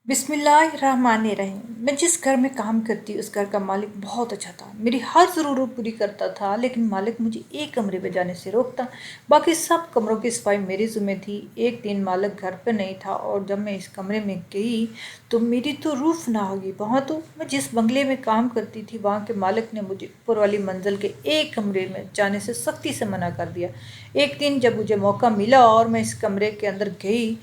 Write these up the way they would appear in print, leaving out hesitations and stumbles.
बिस्मिल्लाहिर्रहमानिर्रहीम। मैं जिस घर में काम करती उस घर का मालिक बहुत अच्छा था। मेरी हर ज़रूरत पूरी करता था, लेकिन मालिक मुझे एक कमरे में जाने से रोकता। बाकी सब कमरों की सफाई मेरी ज़िम्मे थी। एक दिन मालिक घर पर नहीं था और जब मैं इस कमरे में गई तो मेरी तो रूह फना हो गई। वहाँ तो मैं जिस बंगले में काम करती थी वहाँ के मालिक ने मुझे ऊपर वाली मंजिल के एक कमरे में जाने से सख्ती से मना कर दिया। एक दिन जब मुझे मौका मिला और मैं इस कमरे के अंदर गई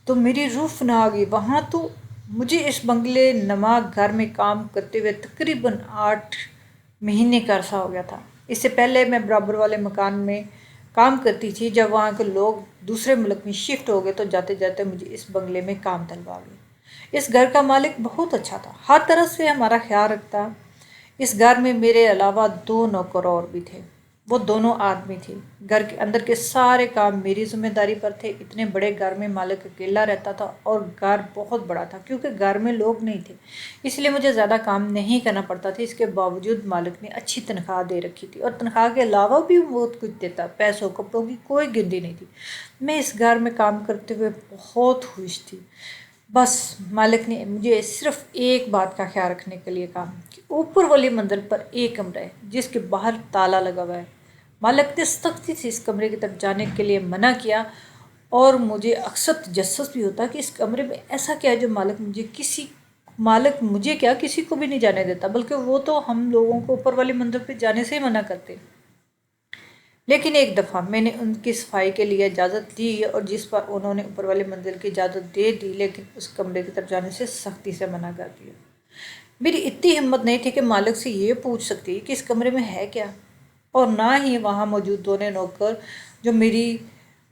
तो मेरी रूह फना आ गई। वहाँ तो मुझे इस बंगले नमा घर में काम करते हुए तकरीबन 8 महीने का अरसा हो गया था। इससे पहले मैं बराबर वाले मकान में काम करती थी। जब वहाँ के लोग दूसरे मुल्क में शिफ्ट हो गए तो जाते जाते मुझे इस बंगले में काम दिलवा गए। इस घर का मालिक बहुत अच्छा था, हर तरह से हमारा ख्याल रखता। इस घर में मेरे अलावा 2 नौकर और भी थे। वो दोनों आदमी थे। घर के अंदर के सारे काम मेरी जिम्मेदारी पर थे। इतने बड़े घर में मालिक अकेला रहता था और घर बहुत बड़ा था क्योंकि घर में लोग नहीं थे, इसलिए मुझे ज़्यादा काम नहीं करना पड़ता था। इसके बावजूद मालिक ने अच्छी तनख्वाह दे रखी थी और तनख्वाह के अलावा भी बहुत कुछ देता। पैसों कपड़ों की कोई गिनती नहीं थी। मैं इस घर में काम करते हुए बहुत खुश थी। बस मालिक ने मुझे सिर्फ एक बात का ख्याल रखने के लिए कहा कि ऊपर वाली मंजिल पर एक कमरा है जिसके बाहर ताला लगा हुआ है। मालिक ने सख्ती से इस कमरे की तरफ जाने के लिए मना किया और मुझे अक्सर तजस्सुस भी होता कि इस कमरे में ऐसा क्या है जो मालिक मुझे क्या किसी को भी नहीं जाने देता, बल्कि वो तो हम लोगों को ऊपर वाली मंजिल पर जाने से ही मना करते। लेकिन एक दफ़ा मैंने उनकी सफाई के लिए इजाज़त दी और जिस पर उन्होंने ऊपर वाली मंजिल की इजाज़त दे दी, लेकिन उस कमरे की तरफ जाने से सख्ती से मना कर दिया। मेरी इतनी हिम्मत नहीं थी कि मालिक से ये पूछ सकती कि इस कमरे में है क्या, और ना ही वहाँ मौजूद दोनों नौकर जो मेरी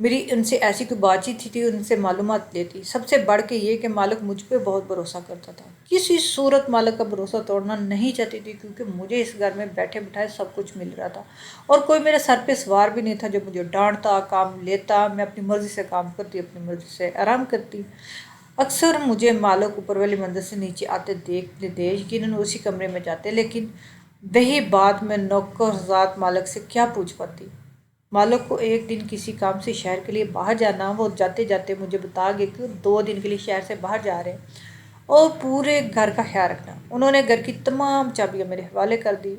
मेरी उनसे ऐसी कोई बातचीत थी उनसे मालूमात लेती। सबसे बढ़ के ये कि मालिक मुझ पर बहुत भरोसा करता था। किसी सूरत मालिक का भरोसा तोड़ना नहीं चाहती थी क्योंकि मुझे इस घर में बैठे बिठाए सब कुछ मिल रहा था और कोई मेरे सर पे सवार भी नहीं था जो मुझे डांटता, काम लेता। मैं अपनी मर्ज़ी से काम करती, अपनी मर्ज़ी से आराम करती। अक्सर मुझे मालिक ऊपर वाली मंजिल से नीचे आते देखते थे, यकीनन उसी कमरे में जाते, लेकिन वही बात मैं नौकरजात मालिक से क्या पूछ पाती। मालिक को एक दिन किसी काम से शहर के लिए बाहर जाना। वो जाते जाते मुझे बता गए कि 2 दिन के लिए शहर से बाहर जा रहे हैं और पूरे घर का ख्याल रखना। उन्होंने घर की तमाम चाबियां मेरे हवाले कर दी।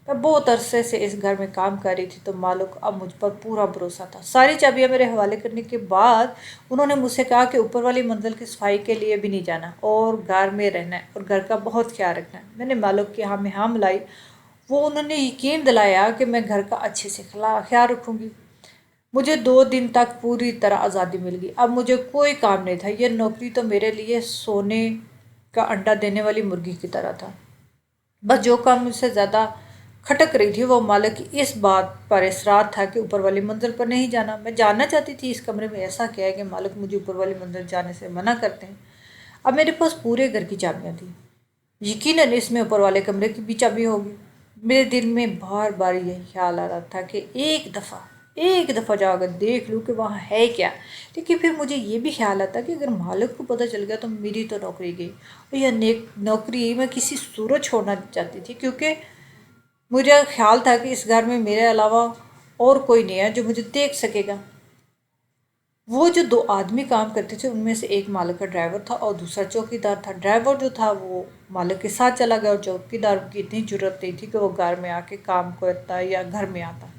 मैं बहुत अरसे से इस घर में काम कर रही थी तो मालिक अब मुझ पर पूरा भरोसा था। सारी चाबियां मेरे हवाले करने के बाद उन्होंने मुझसे कहा कि ऊपर वाली मंजिल की सफाई के लिए भी नहीं जाना और घर में रहना है और घर का बहुत ख्याल रखना है। मैंने मालिक की हाँ में हाँ मिलाई। वो उन्होंने यकीन दिलाया कि मैं घर का अच्छे से ख्याल रखूँगी। मुझे 2 दिन तक पूरी तरह आज़ादी मिल गई। अब मुझे कोई काम नहीं था। यह नौकरी तो मेरे लिए सोने का अंडा देने वाली मुर्गी की तरह था। बस जो काम मुझसे ज़्यादा खटक रही थी वो मालिक की इस बात पर इसरार था कि ऊपर वाली मंजिल पर नहीं जाना। मैं जानना चाहती थी इस कमरे में ऐसा क्या है कि मालिक मुझे ऊपर वाली मंजिल जाने से मना करते हैं। अब मेरे पास पूरे घर की चाबियाँ थी। यकीनन इसमें ऊपर वाले कमरे की भी चाबी होगी। मेरे दिल में बार बार यही ख्याल आ रहा था कि एक दफ़ा जाकर देख लूँ कि वहाँ है क्या। लेकिन फिर मुझे ये भी ख्याल आता कि अगर मालिक को पता चल गया तो मेरी तो नौकरी गई और यह नौकरी मैं किसी सूरत छोड़ना चाहती थी, क्योंकि मुझे ख्याल था कि इस घर में मेरे अलावा और कोई नहीं है जो मुझे देख सकेगा। वो जो 2 आदमी काम करते थे उनमें से एक मालिक का ड्राइवर था और दूसरा चौकीदार था। ड्राइवर जो था वो मालिक के साथ चला गया और चौकीदार की इतनी जरूरत नहीं थी कि वो घर में आके काम करता या घर में आता।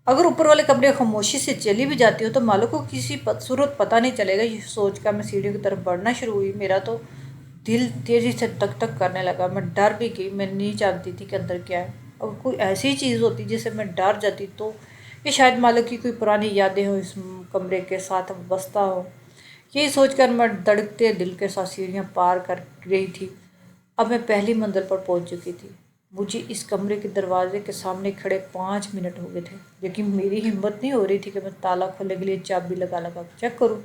अगर ऊपर वाले कमरे खामोशी से चली भी जाती हो तो मालिक को किसी सूरत पता नहीं चलेगा। ये सोच कर मैं सीढ़ियों की तरफ बढ़ना शुरू हुई। मेरा तो दिल तेज़ी से धक धक करने लगा। मैं डर भी गई। मैं नहीं जानती थी कि अंदर क्या है। अगर कोई ऐसी चीज़ होती जिससे मैं डर जाती तो ये शायद मालिक की कोई पुरानी यादें हो, इस कमरे के साथ बसता हो। यही सोचकर मैं धड़कते दिल के साथ सीढ़ियाँ पार कर रही थी। अब मैं पहली मंजिल पर पहुंच चुकी थी। मुझे इस कमरे के दरवाजे के सामने खड़े 5 मिनट हो गए थे, लेकिन मेरी हिम्मत नहीं हो रही थी कि मैं ताला खोलने के लिए चाबी लगा लगा चेक करूं।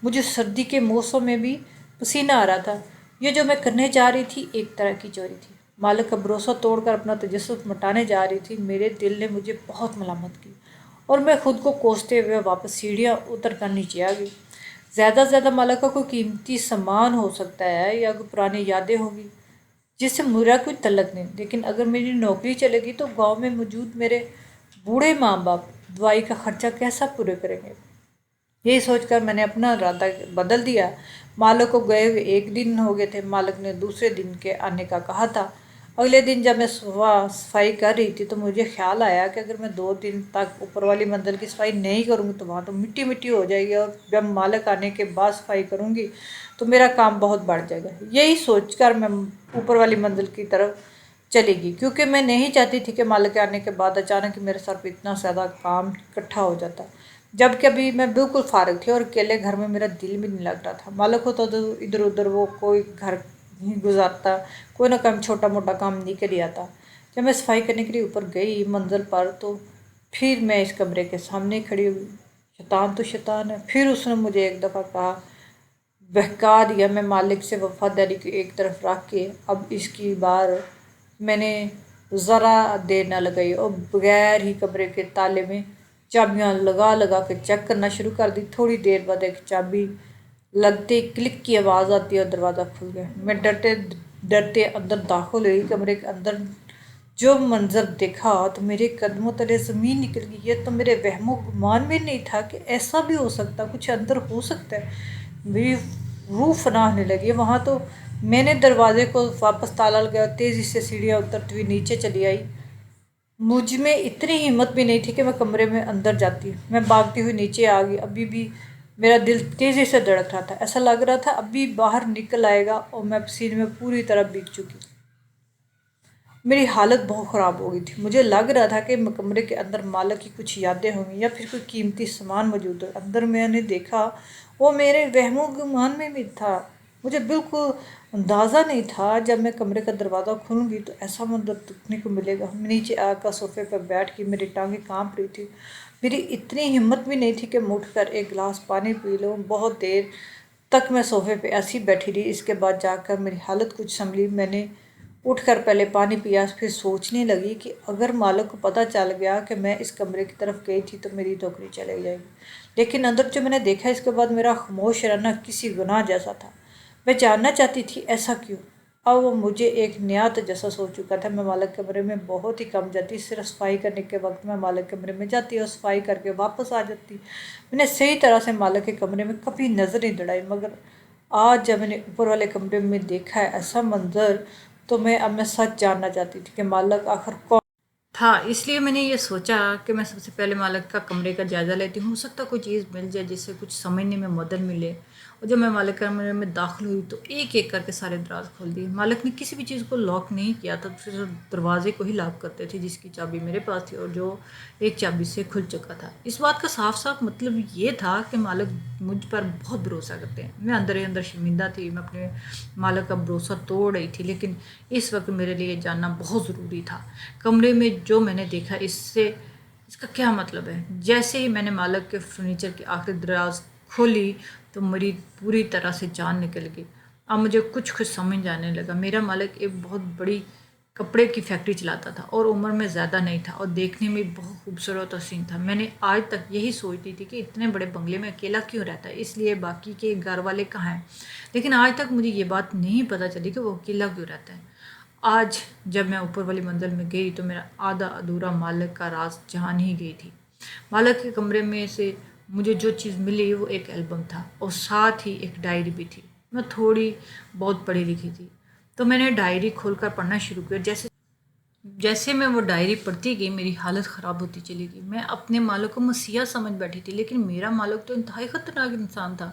मुझे सर्दी के मौसम में भी पसीना आ रहा था। ये जो मैं करने जा रही थी एक तरह की चोरी थी। मालिक का भरोसा तोड़कर अपना तजस्सुस मटाने जा रही थी। मेरे दिल ने मुझे बहुत मलामत की और मैं खुद को कोसते हुए वापस सीढ़ियाँ उतर कर नीचे आ गई। ज़्यादा से ज़्यादा मालिक का कोई कीमती सामान हो सकता है या कोई पुरानी यादें होगी जिससे मेरा कोई तल्लक नहीं, लेकिन अगर मेरी नौकरी चलेगी तो गांव में मौजूद मेरे बूढ़े माँ बाप दवाई का खर्चा कैसा पूरे करेंगे। यही सोचकर मैंने अपना इरादा बदल दिया। मालिक को गए हुए 1 दिन हो गए थे। मालिक ने दूसरे दिन के आने का कहा था। अगले दिन जब मैं सुबह सफाई कर रही थी तो मुझे ख्याल आया कि अगर मैं 2 दिन तक ऊपर वाली मंजिल की सफाई नहीं करूँगी तो वहाँ तो मिट्टी मिट्टी हो जाएगी, और जब मालिक आने के बाद सफाई करूँगी तो मेरा काम बहुत बढ़ जाएगा। यही सोचकर मैं ऊपर वाली मंजिल की तरफ चलेगी, क्योंकि मैं नहीं चाहती थी कि मालिक के आने के बाद अचानक मेरे सर पे इतना ज़्यादा काम इकट्ठा हो जाता। जब कभी मैं बिल्कुल फारिग थी और अकेले घर में मेरा दिल भी नहीं लग रहा था। मालिक होता तो इधर उधर वो कोई घर ही गुजारता, कोई ना काम छोटा मोटा काम नहीं कर आता। जब मैं सफाई करने के लिए ऊपर गई मंजिल पर, तो फिर मैं इस कमरे के सामने खड़ी हुई। शैतान तो शैतान है। फिर उसने मुझे एक दफ़ा कहा, बहका दिया। मैं मालिक से वफादारी को एक तरफ रख के अब इसकी बार मैंने ज़रा देर न लगाई और बगैर ही कमरे के ताले में चाबियां लगा लगा के चेक करना शुरू कर दी। थोड़ी देर बाद एक चाबी लगते क्लिक की आवाज़ आती है और दरवाज़ा खुल गया। मैं डरते डरते अंदर दाखिल हुई। कमरे के अंदर जो मंजर देखा तो मेरे कदमों तले ज़मीन निकल गई। ये तो मेरे वहमो गुमान में नहीं था कि ऐसा भी हो सकता, कुछ अंदर हो सकता है। मेरी रूह फना होने लगी। वहाँ तो मैंने दरवाजे को वापस ताला लगाया, तेज़ी से सीढ़ियाँ उतरती हुई नीचे चली आई। मुझ में इतनी हिम्मत भी नहीं थी कि मैं कमरे में अंदर जाती। मैं भागती हुई नीचे आ गई। अभी भी मेरा दिल तेज़ी से धड़क रहा था। ऐसा लग रहा था अभी बाहर निकल आएगा, और मैं पसीने में पूरी तरह भीग चुकी। मेरी हालत बहुत ख़राब हो गई थी। मुझे लग रहा था कि कमरे के अंदर मालिक की कुछ यादें होंगी या फिर कोई कीमती सामान मौजूद हो। अंदर मैंने देखा, वो मेरे वहमो गुमान में भी था। मुझे बिल्कुल अंदाज़ा नहीं था जब मैं कमरे का दरवाज़ा खोलूँगी तो ऐसा मंजर देखने को मिलेगा। मैं नीचे आकर सोफे पर बैठ के मेरी टांगें काँप रही थी। मेरी इतनी हिम्मत भी नहीं थी कि मैं उठकर एक गिलास पानी पी लूँ। बहुत देर तक मैं सोफे पे ऐसी बैठी रही। इसके बाद जाकर मेरी हालत कुछ संभली। मैंने उठकर पहले पानी पिया, फिर सोचने लगी कि अगर मालिक को पता चल गया कि मैं इस कमरे की तरफ गई थी तो मेरी नौकरी चली जाएगी। लेकिन अंदर जो मैंने देखा, इसके बाद मेरा खामोश रहना किसी गुनाह जैसा था। मैं जानना चाहती थी ऐसा क्यों। अब वो मुझे एक नया तजस्सुस हो चुका था। मैं मालिक कमरे में बहुत ही कम जाती। सिर्फ सफाई करने के वक्त मैं मालिक कमरे में जाती और सफाई करके वापस आ जाती। मैंने सही तरह से मालिक के कमरे में कभी नज़र नहीं दौड़ाई, मगर आज जब मैंने ऊपर वाले कमरे में देखा है ऐसा मंजर, तो मैं सच जानना चाहती थी कि मालिक आखिर कौन था। इसलिए मैंने ये सोचा कि मैं सबसे पहले मालिक का कमरे का जायज़ा लेती हूँ। हो सकता कोई चीज़ मिल जाए जिससे कुछ समझने में मदद मिले। और जब मैं मालिक के कमरे में दाखिल हुई तो एक एक करके सारे दराज खोल दिए। मालिक ने किसी भी चीज़ को लॉक नहीं किया था, सिर्फ दरवाजे को ही लॉक करते थे, जिसकी चाबी मेरे पास थी और जो एक चाबी से खुल चुका था। इस बात का साफ साफ मतलब ये था कि मालिक मुझ पर बहुत भरोसा करते हैं। मैं अंदर ही अंदर शर्मिंदा थी। मैं अपने मालिक का भरोसा तोड़ रही थी, लेकिन इस वक्त मेरे लिए जानना बहुत ज़रूरी था कमरे में जो मैंने देखा इसका क्या मतलब है। जैसे ही मैंने मालिक के फर्नीचर की आखिरी दराज खोली तो मेरी पूरी तरह से जान निकल गई। अब मुझे कुछ कुछ समझ आने लगा। मेरा मालिक एक बहुत बड़ी कपड़े की फैक्ट्री चलाता था और उम्र में ज़्यादा नहीं था और देखने में बहुत खूबसूरत हसीन था। मैंने आज तक यही सोचती थी कि इतने बड़े बंगले में अकेला क्यों रहता है, इसलिए बाकी के घर वाले कहाँ हैं। लेकिन आज तक मुझे ये बात नहीं पता चली कि वो अकेला क्यों रहता है। आज जब मैं ऊपर वाली मंजिल में गई तो मेरा आधा अधूरा मालिक का राज जान ही गई थी। मालिक के कमरे में से मुझे जो चीज़ मिली वो एक एल्बम था और साथ ही एक डायरी भी थी। मैं थोड़ी बहुत पढ़ी लिखी थी तो मैंने डायरी खोलकर पढ़ना शुरू किया। जैसे जैसे मैं वो डायरी पढ़ती गई मेरी हालत ख़राब होती चली गई। मैं अपने मालिक को मसीहा समझ बैठी थी, लेकिन मेरा मालिक तो इंतहाई ख़तरनाक इंसान था,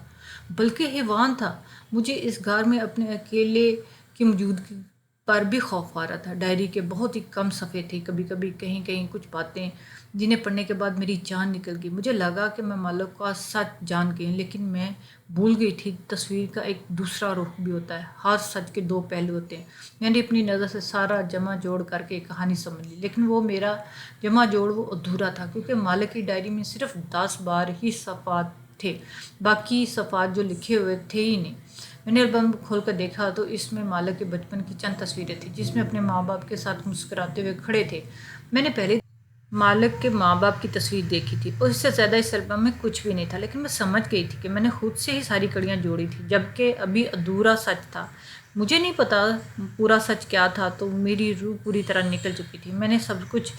बल्कि हैवान था। मुझे इस घर में अपने अकेले की मौजूदगी पर भी खौफ आ रहा था। डायरी के बहुत ही कम सफ़े थे, कभी कभी कहीं कहीं कुछ बातें जिन्हें पढ़ने के बाद मेरी जान निकल गई। मुझे लगा कि मैं मालिक का सच जान गई, लेकिन मैं भूल गई थी तस्वीर का एक दूसरा रुख भी होता है। हर सच के दो पहलू होते हैं। मैंने अपनी नज़र से सारा जमा जोड़ करके एक कहानी समझ ली, लेकिन वो मेरा जमा जोड़ वो अधूरा था, क्योंकि मालिक की डायरी में सिर्फ 10 बार ही सफ़ात थे, बाकी सफ़ात जो लिखे हुए थे ही नहीं। मैंने एल्बम खोल कर देखा तो इसमें मालिक के बचपन की चंद तस्वीरें थी, जिसमें अपने माँ बाप के साथ मुस्कुराते हुए खड़े थे। मैंने पहले मालिक के माँ बाप की तस्वीर देखी थी और इससे ज़्यादा इस एल्बम में कुछ भी नहीं था, लेकिन मैं समझ गई थी कि मैंने खुद से ही सारी कड़ियाँ जोड़ी थी, जबकि अभी अधूरा सच था। मुझे नहीं पता पूरा सच क्या था, तो मेरी रूह पूरी तरह निकल चुकी थी। मैंने सब कुछ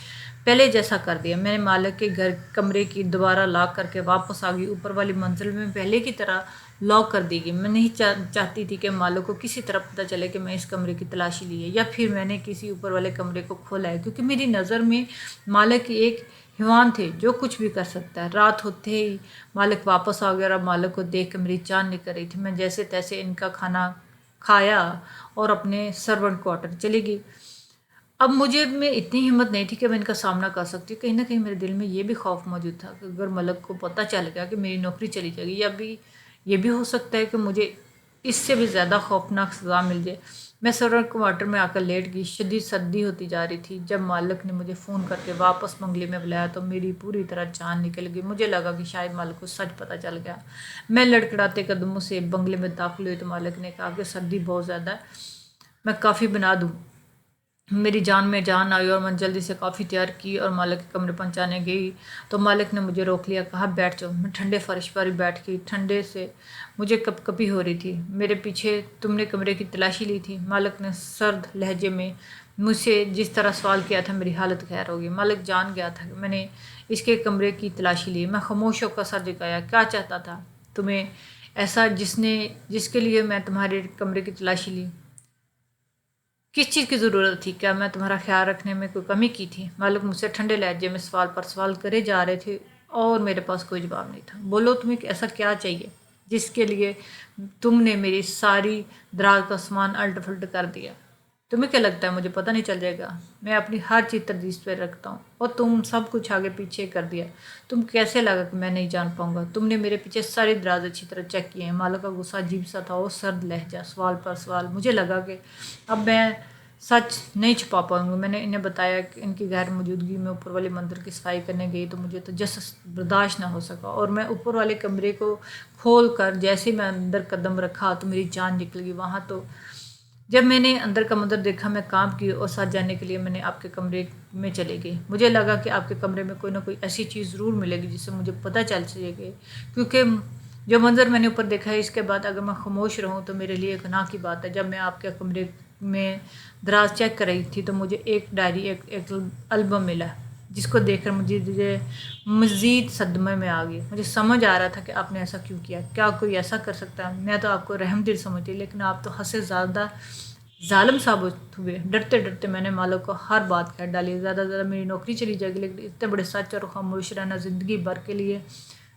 پہلے جیسا کر دیا۔ میں نے مالک کے گھر کمرے کی دوبارہ لاک کر کے واپس آ گئی۔ اوپر والی منزل میں پہلے کی طرح لاک کر دی گئی۔ میں نہیں چاہتی تھی کہ مالک کو کسی طرح پتہ چلے کہ میں اس کمرے کی تلاشی لی ہے یا پھر میں نے کسی اوپر والے کمرے کو کھولا ہے، کیونکہ میری نظر میں مالک ایک حیوان تھے جو کچھ بھی کر سکتا ہے۔ رات ہوتے ہی مالک واپس آ گیا اور اب مالک کو دیکھ کے میری جان نکل رہی تھی۔ میں جیسے تیسے ان کا کھانا کھایا اور اپنے سرونٹ کوارٹر چلی گئی۔ اب مجھے میں اتنی ہمت نہیں تھی کہ میں ان کا سامنا کر سکتی۔ کہیں نہ کہیں میرے دل میں یہ بھی خوف موجود تھا کہ اگر ملک کو پتہ چل گیا کہ میری نوکری چلی جائے گی، یا بھی یہ بھی ہو سکتا ہے کہ مجھے اس سے بھی زیادہ خوفناک سزا مل جائے۔ میں سرونٹ کوارٹر میں آ کر لیٹ گئی۔ شدید سردی ہوتی جا رہی تھی۔ جب مالک نے مجھے فون کر کے واپس بنگلے میں بلایا تو میری پوری طرح جان نکل گئی۔ مجھے لگا کہ شاید مالک کو سچ پتہ چل گیا۔ میں لڑکڑاتے قدموں سے بنگلے میں داخل ہوئی تو مالک نے کہا کہ سردی بہت زیادہ ہے، میں کافی بنا دوں۔ میری جان میں جان آئی اور میں جلدی سے کافی تیار کی اور مالک کے کمرے پہنچانے گئی تو مالک نے مجھے روک لیا، کہا بیٹھ جاؤ۔ میں ٹھنڈے فرش پر ہی بیٹھ گئی۔ ٹھنڈے سے مجھے کپ کپی ہو رہی تھی۔ میرے پیچھے تم نے کمرے کی تلاشی لی تھی؟ مالک نے سرد لہجے میں مجھ سے جس طرح سوال کیا تھا میری حالت خیر ہو گئی۔ مالک جان گیا تھا کہ میں نے اس کے کمرے کی تلاشی لی۔ میں خاموش ہو کر سر جھکایا۔ کیا چاہتا تھا تمہیں ایسا جس کے لیے میں تمہارے کمرے کی تلاشی لی؟ کس چیز کی ضرورت تھی؟ کیا میں تمہارا خیال رکھنے میں کوئی کمی کی تھی؟ مالک مجھ سے ٹھنڈے لہجے میں سوال پر سوال کرے جا رہے تھے اور میرے پاس کوئی جواب نہیں تھا۔ بولو، تمہیں ایسا کیا چاہیے جس کے لیے تم نے میری ساری دراز کا سامان الٹ پھلٹ کر دیا؟ تمہیں کیا لگتا ہے مجھے پتہ نہیں چل جائے گا؟ میں اپنی ہر چیز تردید پہ رکھتا ہوں اور تم سب کچھ آگے پیچھے کر دیا۔ تم کیسے لگا کہ میں نہیں جان پاؤں گا؟ تم نے میرے پیچھے ساری دراز اچھی طرح چیک کیے ہیں۔ مالک کا غصہ عجیب سا تھا اور سرد لہجہ، سوال پر سوال۔ مجھے لگا کہ اب میں سچ نہیں چھپا پاؤں گی۔ میں نے انہیں بتایا کہ ان کی غیر موجودگی میں اوپر والے منزل کی صفائی کرنے گئی تو مجھے تجسس برداشت نہ ہو سکا اور میں اوپر والے کمرے کو کھول کر جیسے میں اندر قدم رکھا تو میری جان نکل گئی وہاں تو۔ جب میں نے اندر کا منظر دیکھا میں کانپ گئی اور ساتھ جانے کے لیے میں نے آپ کے کمرے میں چلے گئی۔ مجھے لگا کہ آپ کے کمرے میں کوئی نہ کوئی ایسی چیز ضرور ملے گی جس سے مجھے پتہ چل سکے گی، کیونکہ جو منظر میں نے اوپر دیکھا ہے اس کے بعد اگر میں خاموش رہوں تو میرے لیے گناہ کی بات ہے۔ جب میں آپ کے کمرے میں دراز چیک کر رہی تھی تو مجھے ایک ڈائری، ایک البم ملا جس کو دیکھ کر مجھے مزید صدمے میں آ گئی۔ مجھے سمجھ آ رہا تھا کہ آپ نے ایسا کیوں کیا۔ کیا کوئی ایسا کر سکتا ہے؟ میں تو آپ کو رحم دل سمجھتی، لیکن آپ تو حد سے زیادہ ظالم ثابت ہوئے۔ ڈرتے ڈرتے میں نے مالک کو ہر بات کہہ ڈالی۔ زیادہ میری نوکری چلی جائے گی، لیکن اتنے بڑے سچ اور خاموش رہنا زندگی بھر کے لیے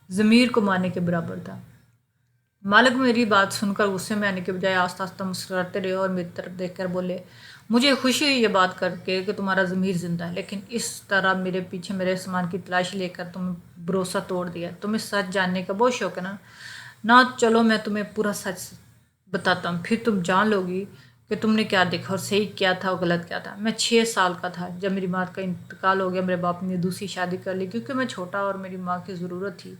ضمیر کو مارنے کے برابر تھا۔ مالک میری بات سن کر غصے میں آنے کے بجائے آہستہ آہستہ مسکراتے رہے اور میری طرف دیکھ کر بولے، مجھے خوشی ہوئی یہ بات کر کے کہ تمہارا ضمیر زندہ ہے، لیکن اس طرح میرے پیچھے میرے سامان کی تلاشی لے کر تم بھروسہ توڑ دیا۔ تمہیں سچ جاننے کا بہت شوق ہے نا چلو میں تمہیں پورا سچ بتاتا ہوں، پھر تم جان لو گی کہ تم نے کیا دیکھا اور صحیح کیا تھا اور غلط کیا تھا۔ میں 6 سال کا تھا جب میری ماں کا انتقال ہو گیا۔ میرے باپ نے دوسری شادی کر لی کیونکہ میں چھوٹا اور میری ماں کی ضرورت تھی۔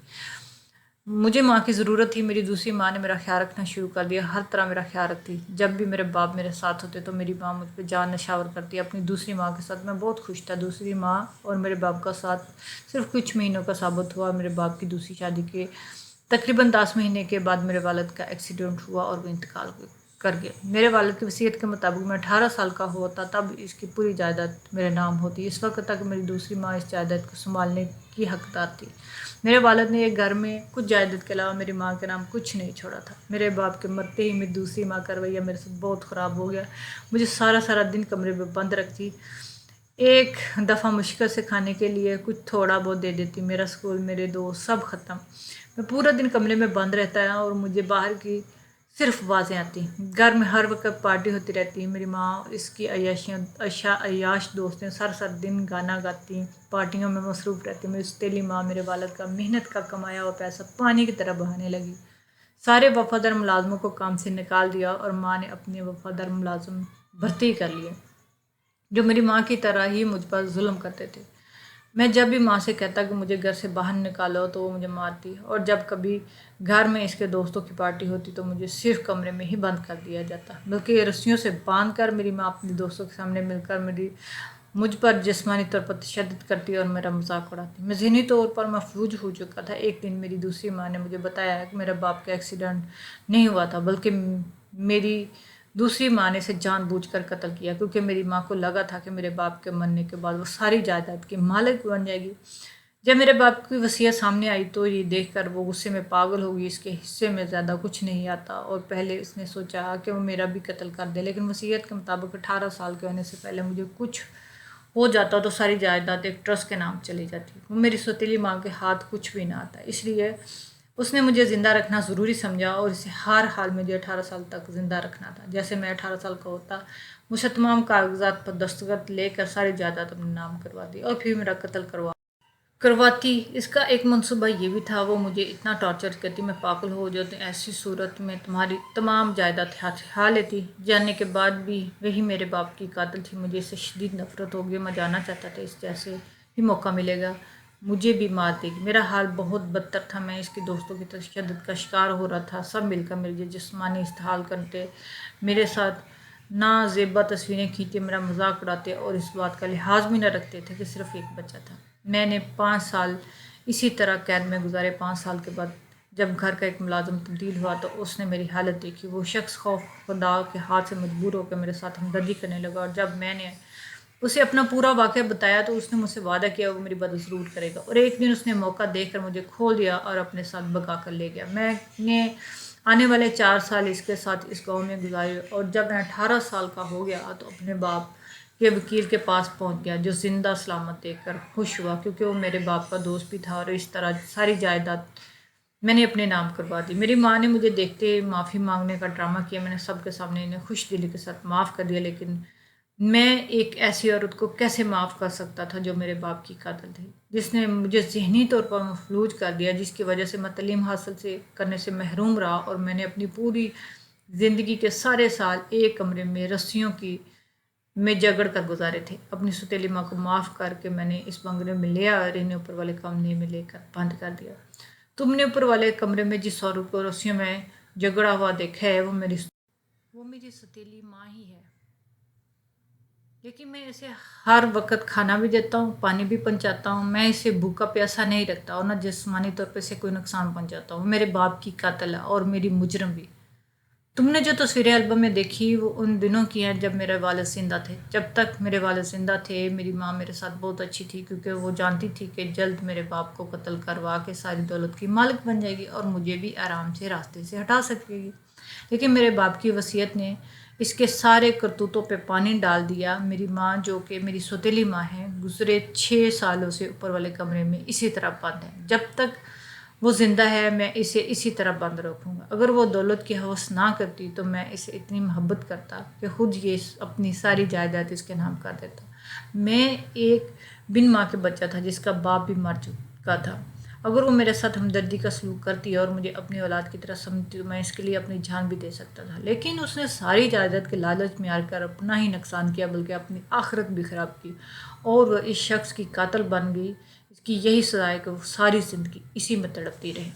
مجھے ماں کی ضرورت تھی۔ میری دوسری ماں نے میرا خیال رکھنا شروع کر دیا، ہر طرح میرا خیال رکھتی۔ جب بھی میرے باپ میرے ساتھ ہوتے تو میری ماں مجھ پہ جان نشاور کرتی۔ اپنی دوسری ماں کے ساتھ میں بہت خوش تھا۔ دوسری ماں اور میرے باپ کا ساتھ صرف کچھ مہینوں کا ثابت ہوا۔ میرے باپ کی دوسری شادی کے تقریباً 10 مہینے کے بعد میرے والد کا ایکسیڈنٹ ہوا اور وہ انتقال کر گئے۔ میرے والد کی وصیت کے مطابق میں 18 سال کا ہوتا تب اس کی پوری جائیداد میرے نام ہوتی۔ اس وقت تک میری دوسری ماں اس جائیداد کو سنبھالنے کی حقدار تھی۔ میرے والد نے ایک گھر میں کچھ جائیداد کے علاوہ میری ماں کے نام کچھ نہیں چھوڑا تھا۔ میرے باپ کے مرتے ہی میری دوسری ماں کا رویہ میرے ساتھ بہت خراب ہو گیا۔ مجھے سارا دن کمرے میں بند رکھتی، ایک دفعہ مشکل سے کھانے کے لیے کچھ تھوڑا بہت دے دیتی۔ میرا اسکول، میرے دوست سب ختم۔ میں پورا دن کمرے میں بند رہتا ہے اور مجھے باہر کی صرف آوازیں آتی۔ گھر میں ہر وقت پارٹی ہوتی رہتی۔ میری ماں اس کی عیاش دوستیں سر دن گانا گاتی، پارٹیوں میں مصروف رہتی۔ میری ستیلی ماں میرے والد کا محنت کا کمایا ہوا پیسہ پانی کی طرح بہانے لگی۔ سارے وفادار ملازموں کو کام سے نکال دیا اور ماں نے اپنے وفادار ملازم بھرتی کر لیے جو میری ماں کی طرح ہی مجھ پر ظلم کرتے تھے۔ میں جب بھی ماں سے کہتا کہ مجھے گھر سے باہر نکالو تو وہ مجھے مارتی، اور جب کبھی گھر میں اس کے دوستوں کی پارٹی ہوتی تو مجھے صرف کمرے میں ہی بند کر دیا جاتا، بلکہ رسیوں سے باندھ کر میری ماں اپنے دوستوں کے سامنے مل کر مجھ پر جسمانی طور پر تشدد کرتی اور میرا مذاق اڑاتی۔ میں ذہنی طور پر محفوظ ہو چکا تھا۔ ایک دن میری دوسری ماں نے مجھے بتایا کہ میرے باپ کا ایکسیڈنٹ نہیں ہوا تھا بلکہ میری दूसरी माँ ने इसे जानबूझ कर कत्ल किया क्योंकि मेरी माँ को लगा था कि मेरे बाप के मरने के बाद वो सारी जायदाद की मालिक बन जाएगी। जब मेरे बाप की वसीयत सामने आई तो ये देखकर वो गुस्से में पागल हो गई। इसके हिस्से में ज़्यादा कुछ नहीं आता और पहले इसने सोचा कि वो मेरा भी कत्ल कर दे, लेकिन वसीयत के मुताबिक 18 साल के होने से पहले मुझे कुछ हो जाता तो सारी जायदाद एक ट्रस्ट के नाम चली जाती। वो मेरी सौतेली माँ के हाथ कुछ भी ना आता, इसलिए उसने मुझे ज़िंदा रखना ज़रूरी समझा और इसे हर हाल में मुझे 18 साल तक ज़िंदा रखना था। जैसे मैं 18 साल का होता, मुझे तमाम कागजात पर दस्तखत लेकर सारी जायदाद अपने नाम करवा दी और फिर मेरा कत्ल करवाती। इसका एक मंसूबा ये भी था, वो मुझे इतना टॉर्चर करती मैं पागल हो जाती, ऐसी सूरत में तुम्हारी तमाम जायदाद हाथ लेती। जानने के बाद भी वही मेरे बाप की कातिल थी। मुझे इससे शदीद नफरत हो गई। मैं जानना चाहता था इस जैसे ही मौका मिलेगा मुझे भी मार देगी। मेरा हाल बहुत बदतर था। मैं इसके दोस्तों की तशद्दुद का शिकार हो रहा था। सब मिलकर मेरे जिस्मानी इस्तेहाल करते, मेरे साथ ना ज़ेबा तस्वीरें खींचते, मेरा मजाक उड़ाते और इस बात का लिहाज भी न रखते थे कि सिर्फ एक बच्चा था। मैंने 5 साल इसी तरह कैद में गुजारे। 5 साल के बाद जब घर का एक मुलाजिम तब्दील हुआ तो उसने मेरी हालत देखी। वो शख्स खौफ खुदा के हाथ से मजबूर होकर मेरे साथ हमदर्दी करने लगा और जब मैंने उसे अपना पूरा वाक़या बताया तो उसने मुझसे वादा किया वो मेरी मदद ज़रूर करेगा। और एक दिन उसने मौका देखकर मुझे खोल दिया और अपने साथ भगा कर ले गया। मैंने आने वाले 4 साल इसके साथ इस गांव में गुजारे और जब मैं 18 साल का हो गया तो अपने बाप के वकील के पास पहुंच गया, जो जिंदा सलामत देखकर खुश हुआ क्योंकि वो मेरे बाप का दोस्त भी था। और इस तरह सारी जायदाद मैंने अपने नाम करवा दी। मेरी माँ ने मुझे देखते माफ़ी मांगने का ड्रामा किया। मैंने सबके सामने इन्हें खुश दिली के साथ माफ़ कर दिया, लेकिन मैं एक ऐसी औरत को कैसे माफ़ कर सकता था जो मेरे बाप की कातिल थी, जिसने मुझे ज़हनी तौर पर मफलूज कर दिया, जिसकी वजह से मैं तालीम हासिल से करने से महरूम रहा और मैंने अपनी पूरी ज़िंदगी के सारे साल एक कमरे में रस्सियों की में जगड़ कर गुजारे थे। अपनी सौतेली माँ को माफ़ करके मैंने इस बंगले में ले आया और इन्हें ऊपर वाले कमरे में लेकर बंद कर दिया। तुमने ऊपर वाले कमरे में जिस औरत को रस्सियों में जगड़ा हुआ देखा है वो मेरी सौतेली माँ ही है, लेकिन मैं इसे हर वक्त खाना भी देता हूँ, पानी भी पहुँचाता हूँ। मैं इसे भूखा प्यासा नहीं रखता और ना जिस्मानी तौर पर इसे कोई नुकसान पहुँचाता हूँ। मेरे बाप की कातिल है और मेरी मुजरम भी। तुमने जो तस्वीरें एल्बम में देखी वो उन दिनों की हैं जब मेरे वालिद जिंदा थे। जब तक मेरे वालिद जिंदा थे मेरी माँ मेरे साथ बहुत अच्छी थी क्योंकि वो जानती थी कि जल्द मेरे बाप को कत्ल करवा के सारी दौलत की मालिक बन जाएगी और मुझे भी आराम से रास्ते से हटा सकेगी। लेकिन मेरे बाप की वसीयत ने इसके सारे करतूतों पे पानी डाल दिया। मेरी माँ, जो कि मेरी सौतेली माँ है, गुजरे 6 सालों से ऊपर वाले कमरे में इसी तरह बंद है। जब तक वो ज़िंदा है मैं इसे इसी तरह बंद रखूँगा। अगर वो दौलत की हवस ना करती तो मैं इसे इतनी मोहब्बत करता कि खुद ये अपनी सारी जायदाद इसके नाम कर देता। मैं एक बिन माँ के बच्चा था जिसका बाप भी मर चुका था। अगर वो मेरे साथ हमदर्दी का सलूक करती और मुझे अपनी औलाद की तरह समझती तो मैं इसके लिए अपनी जान भी दे सकता था, लेकिन उसने सारी जायदाद के लालच में आकर अपना ही नुकसान किया बल्कि अपनी आखिरत भी ख़राब की और वह इस शख्स की कातिल बन गई। इसकी यही सज़ा है कि वो सारी ज़िंदगी इसी में तड़पती रही।